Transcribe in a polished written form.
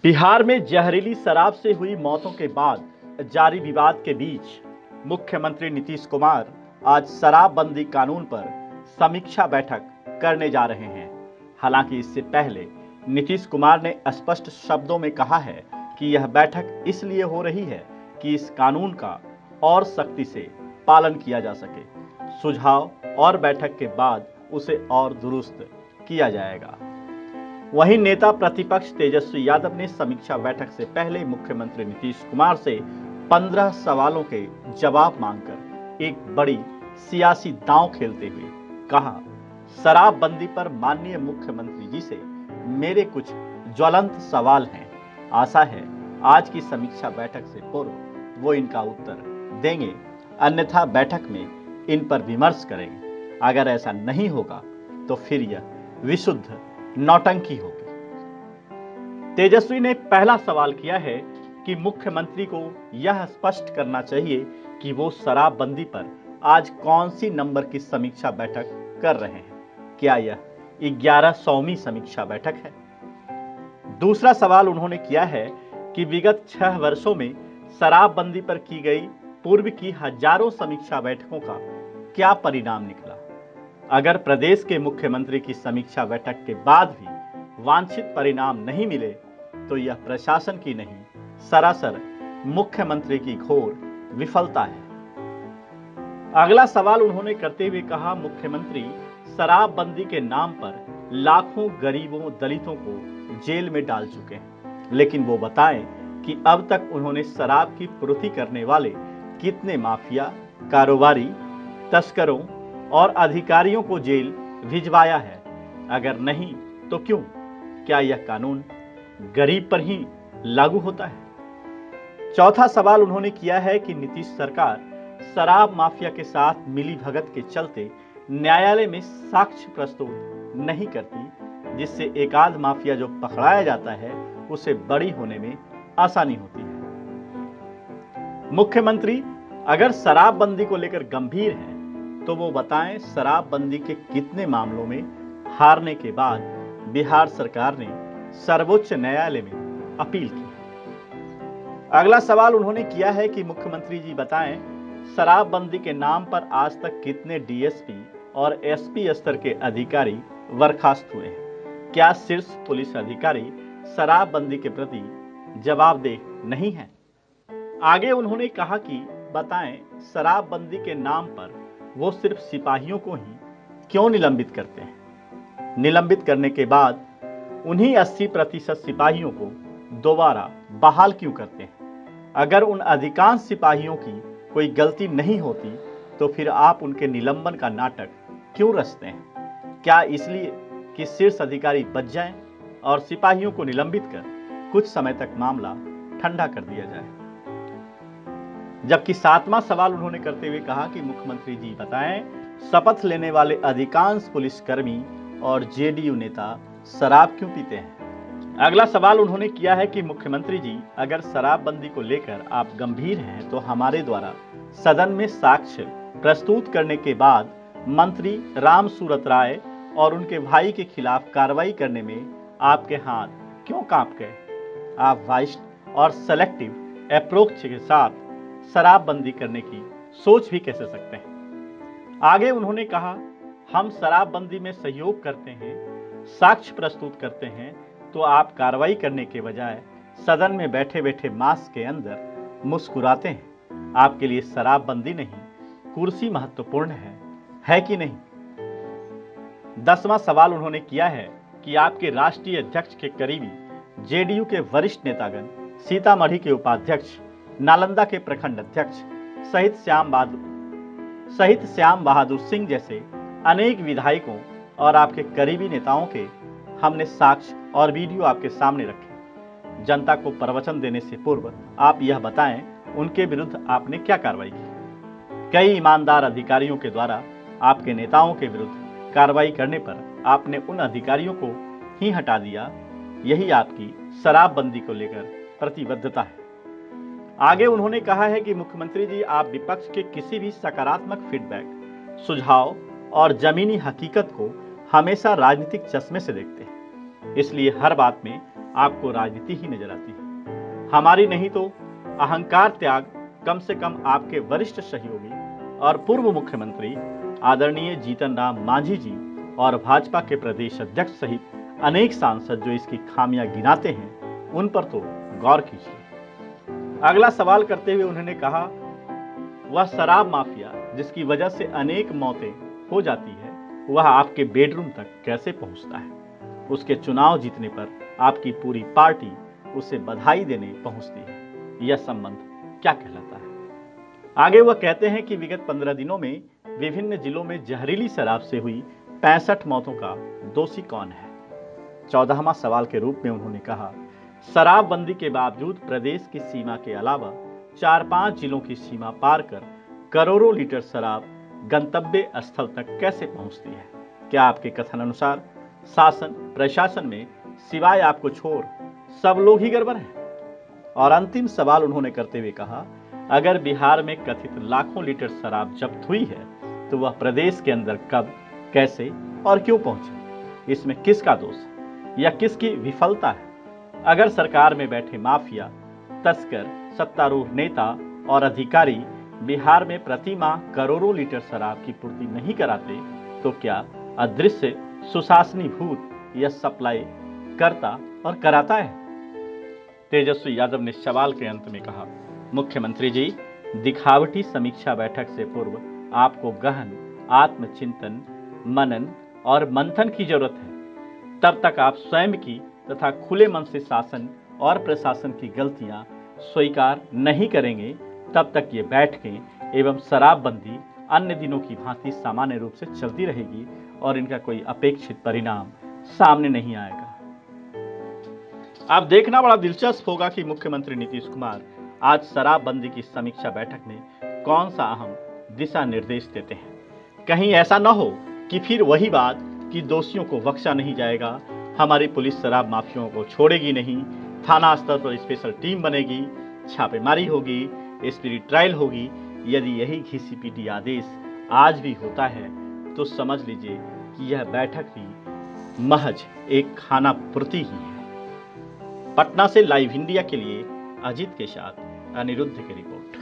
बिहार में जहरीली शराब से हुई मौतों के बाद जारी विवाद के बीच मुख्यमंत्री नीतीश कुमार आज शराबबंदी कानून पर समीक्षा बैठक करने जा रहे हैं। हालांकि इससे पहले नीतीश कुमार ने स्पष्ट शब्दों में कहा है कि यह बैठक इसलिए हो रही है कि इस कानून का और सख्ती से पालन किया जा सके। सुझाव और बैठक के बाद उसे और दुरुस्त किया जाएगा। वहीं नेता प्रतिपक्ष तेजस्वी यादव ने समीक्षा बैठक से पहले मुख्यमंत्री नीतीश कुमार से 15 सवालों के जवाब मांगकर एक बड़ी सियासी दांव खेलते हुए कहा, शराबबंदी पर माननीय मुख्यमंत्री जी से मेरे कुछ ज्वलंत सवाल हैं। आशा है आज की समीक्षा बैठक से पूर्व वो इनका उत्तर देंगे, अन्यथा बैठक में इन पर विमर्श करेंगे। अगर ऐसा नहीं होगा तो फिर यह विशुद्ध नौटंकी होगी। तेजस्वी ने पहला सवाल किया है कि मुख्यमंत्री को यह स्पष्ट करना चाहिए कि वो शराबबंदी पर आज कौन सी नंबर की समीक्षा बैठक कर रहे हैं। क्या यह 1100वीं समीक्षा बैठक है? दूसरा सवाल उन्होंने किया है कि विगत 6 वर्षों में शराबबंदी पर की गई पूर्व की हजारों समीक्षा बैठकों का क्या परिणाम निकला। अगर प्रदेश के मुख्यमंत्री की समीक्षा बैठक के बाद भी वांछित परिणाम नहीं मिले तो यह प्रशासन की नहीं, सरासर मुख्यमंत्री की घोर विफलता है। अगला सवाल उन्होंने करते हुए कहा, मुख्यमंत्री शराबबंदी के नाम पर लाखों गरीबों दलितों को जेल में डाल चुके हैं, लेकिन वो बताएं कि अब तक उन्होंने शराब की पूर्ति करने वाले कितने माफिया, कारोबारी, तस्करों और अधिकारियों को जेल भिजवाया है। अगर नहीं तो क्यों? क्या यह कानून गरीब पर ही लागू होता है? चौथा सवाल उन्होंने किया है कि नीतीश सरकार शराब माफिया के साथ मिली भगत के चलते न्यायालय में साक्ष्य प्रस्तुत नहीं करती, जिससे एकाध माफिया जो पकड़ाया जाता है उसे बरी होने में आसानी होती है। मुख्यमंत्री अगर शराबबंदी को लेकर गंभीर है तो वो बताएं, शराबबंदी के कितने मामलों में हारने के बाद बिहार सरकार ने सर्वोच्च न्यायालय में अपील की। अगला सवाल उन्होंने किया है कि मुख्यमंत्री जी बताएं, शराबबंदी के नाम पर आज तक कितने डीएसपी और एसपी स्तर के अधिकारी बर्खास्त हुए हैं। क्या शीर्ष पुलिस अधिकारी शराबबंदी के प्रति जवाबदेह नहीं है? आगे उन्होंने कहा कि बताएं, शराबबंदी के नाम पर वो सिर्फ सिपाहियों को ही क्यों निलंबित करते हैं? निलंबित करने के बाद उन्हीं 80% सिपाहियों को दोबारा बहाल क्यों करते हैं? अगर उन अधिकांश सिपाहियों की कोई गलती नहीं होती तो फिर आप उनके निलंबन का नाटक क्यों रचते हैं? क्या इसलिए कि शीर्ष अधिकारी बच जाएं और सिपाहियों को निलंबित कर कुछ समय तक मामला ठंडा कर दिया जाए? जबकि 7वां सवाल उन्होंने करते हुए कहा कि मुख्यमंत्री जी बताएं, शपथ लेने वाले अधिकांश पुलिसकर्मी और जेडीयू नेता शराब क्यों पीते हैं? अगला सवाल उन्होंने किया है कि मुख्यमंत्री जी अगर शराबबंदी को लेकर आप गंभीर हैं तो हमारे द्वारा सदन में साक्ष्य प्रस्तुत करने के बाद मंत्री राम सूरत राय और उनके भाई के खिलाफ कार्रवाई करने में आपके हाथ क्यों कांप गए? आप वाइस्ट और सेलेक्टिव अप्रोच के साथ शराबबंदी करने की सोच भी कैसे सकते हैं? आगे उन्होंने कहा, हम शराबबंदी में सहयोग करते हैं, साक्ष्य प्रस्तुत करते हैं, तो आप कार्रवाई करने के बजाय सदन में बैठे बैठे मास्क के अंदर मुस्कुराते हैं। आपके लिए शराबबंदी नहीं, कुर्सी महत्वपूर्ण है कि नहीं? 10वां सवाल उन्होंने किया है कि आपके राष्ट्रीय अध्यक्ष के करीबी जेडीयू के वरिष्ठ नेतागण, सीतामढ़ी के उपाध्यक्ष, नालंदा के प्रखंड अध्यक्ष सहित श्याम बहादुर सिंह जैसे अनेक विधायकों और आपके करीबी नेताओं के हमने साक्ष्य और वीडियो आपके सामने रखे। जनता को प्रवचन देने से पूर्व आप यह बताएं, उनके विरुद्ध आपने क्या कार्रवाई की? कई ईमानदार अधिकारियों के द्वारा आपके नेताओं के विरुद्ध कार्रवाई करने पर आपने उन अधिकारियों को ही हटा दिया। यही आपकी शराबबंदी को लेकर प्रतिबद्धता है। आगे उन्होंने कहा है कि मुख्यमंत्री जी आप विपक्ष के किसी भी सकारात्मक फीडबैक, सुझाव और जमीनी हकीकत को हमेशा राजनीतिक चश्मे से देखते हैं, इसलिए हर बात में आपको राजनीति ही नजर आती है। हमारी नहीं तो अहंकार त्याग कम से कम आपके वरिष्ठ सहयोगी और पूर्व मुख्यमंत्री आदरणीय जीतन राम मांझी जी और भाजपा के प्रदेश अध्यक्ष सहित अनेक सांसद जो इसकी खामियां गिनाते हैं, उन पर तो गौर कीजिए। अगला सवाल करते हुए उन्होंने कहा, वह शराब माफिया जिसकी वजह से अनेक मौतें हो जाती है, वह आपके बेडरूम तक कैसे पहुंचता है? उसके चुनाव जीतने पर आपकी पूरी पार्टी उसे बधाई देने पहुंचती है। यह संबंध क्या कहलाता है? आगे वह कहते हैं कि विगत 15 दिनों में विभिन्न जिलों में जहरीली शराब से हुई 65 मौतों का दोषी कौन है? 14वां सवाल के रूप में उन्होंने कहा, शराबबंदी के बावजूद प्रदेश की सीमा के अलावा 4-5 जिलों की सीमा पार कर करोड़ों लीटर शराब गंतव्य स्थल तक कैसे पहुंचती है? क्या आपके कथन अनुसार शासन प्रशासन में सिवाय आपको छोड़ सब लोग ही गड़बड़ हैं? और अंतिम सवाल उन्होंने करते हुए कहा, अगर बिहार में कथित लाखों लीटर शराब जब्त हुई है तो वह प्रदेश के अंदर कब, कैसे और क्यों पहुंची? इसमें किसका दोष है या किसकी विफलता है? अगर सरकार में बैठे माफिया, तस्कर, सत्तारूढ़ नेता और अधिकारी बिहार में प्रति माह करोड़ों लीटर शराब की पूर्ति नहीं कराते तो क्या अदृश्य सुशासनी भूत यह सप्लाई करता और कराता है? तेजस्वी यादव ने सवाल के अंत में कहा, मुख्यमंत्री जी, दिखावटी समीक्षा बैठक से पूर्व आपको गहन आत्मचिंतन, मनन और मंथन की जरूरत है। तब तक आप स्वयं की तथा खुले मन से शासन और प्रशासन की गलतियां स्वीकार नहीं करेंगे, तब तक ये बैठकें एवं शराबबंदी अन्य दिनों की भांति सामान्य रूप से चलती रहेगी और इनका कोई अपेक्षित परिणाम सामने नहीं आएगा। अब देखना बड़ा दिलचस्प होगा कि मुख्यमंत्री नीतीश कुमार आज शराबबंदी की समीक्षा बैठक में कौन सा अहम दिशा निर्देश देते हैं। कहीं ऐसा न हो कि फिर वही बात कि दोषियों को बख्शा नहीं जाएगा, हमारी पुलिस शराब माफियाओं को छोड़ेगी नहीं, थाना स्तर पर स्पेशल टीम बनेगी, छापेमारी होगी, स्पिरिट ट्रायल होगी। यदि यही घिसी पीटी आदेश आज भी होता है तो समझ लीजिए कि यह बैठक भी महज एक खाना पूर्ति ही है। पटना से लाइव इंडिया के लिए अजीत के साथ अनिरुद्ध की रिपोर्ट।